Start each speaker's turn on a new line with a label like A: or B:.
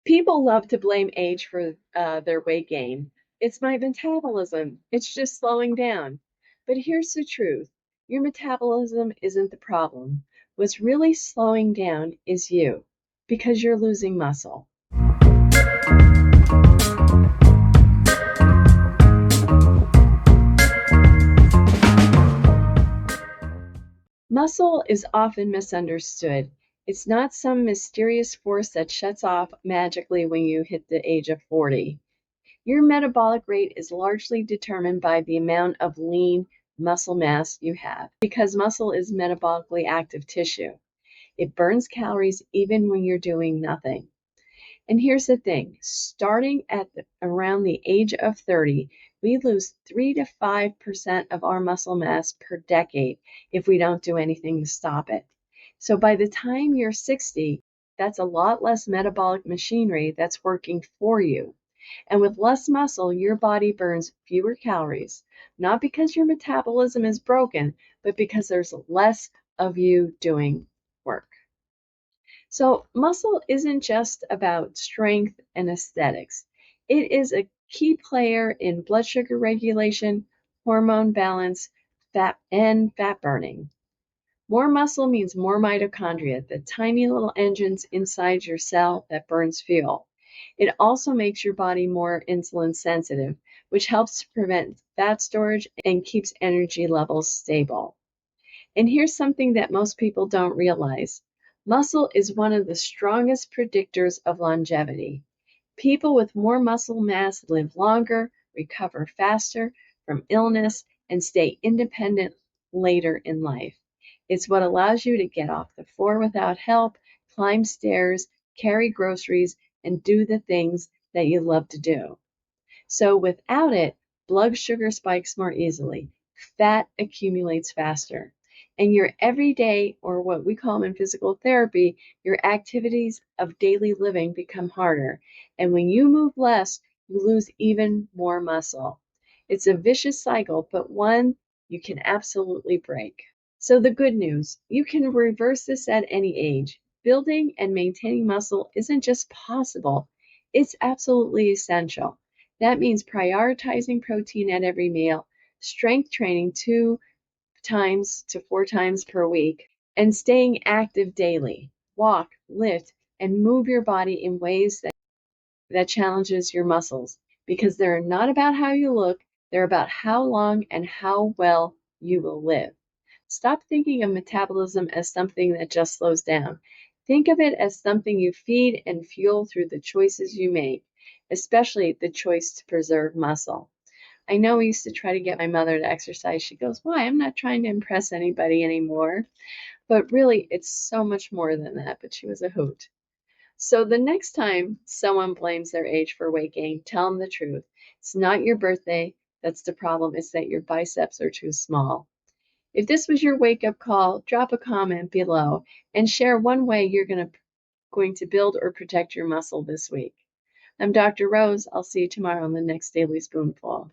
A: People love to blame age for their weight gain. It's my metabolism. It's just slowing down. But here's the truth. Your metabolism isn't the problem. What's really slowing down is you, because you're losing muscle. Muscle is often misunderstood. It's not some mysterious force that shuts off magically when you hit the age of 40. Your metabolic rate is largely determined by the amount of lean muscle mass you have, because muscle is metabolically active tissue. It burns calories even when you're doing nothing. And here's the thing, starting at around the age of 30, we lose 3 to 5% of our muscle mass per decade if we don't do anything to stop it. So by the time you're 60, that's a lot less metabolic machinery that's working for you. And with less muscle, your body burns fewer calories, not because your metabolism is broken, but because there's less of you doing work. So muscle isn't just about strength and aesthetics. It is a key player in blood sugar regulation, hormone balance, fat burning. More muscle means more mitochondria, the tiny little engines inside your cell that burns fuel. It also makes your body more insulin sensitive, which helps to prevent fat storage and keeps energy levels stable. And here's something that most people don't realize. Muscle is one of the strongest predictors of longevity. People with more muscle mass live longer, recover faster from illness, and stay independent later in life. It's what allows you to get off the floor without help, climb stairs, carry groceries, and do the things that you love to do. So without it, blood sugar spikes more easily, fat accumulates faster, and your everyday, or what we call in physical therapy, your activities of daily living become harder. And when you move less, you lose even more muscle. It's a vicious cycle, but one you can absolutely break. So the good news, you can reverse this at any age. Building and maintaining muscle isn't just possible, it's absolutely essential. That means prioritizing protein at every meal, strength training 2 times to 4 times per week, and staying active daily. Walk, lift, and move your body in ways that challenges your muscles, because they're not about how you look, they're about how long and how well you will live. Stop thinking of metabolism as something that just slows down. Think of it as something you feed and fuel through the choices you make, especially the choice to preserve muscle. I know I used to try to get my mother to exercise. She goes, "Why? I'm not trying to impress anybody anymore." But really, it's so much more than that. But she was a hoot. So the next time someone blames their age for weight gain, tell them the truth. It's not your birthday that's the problem. It's that your biceps are too small. If this was your wake-up call, drop a comment below and share one way you're going to build or protect your muscle this week. I'm Dr. Rose. I'll see you tomorrow on the next Daily Spoonful.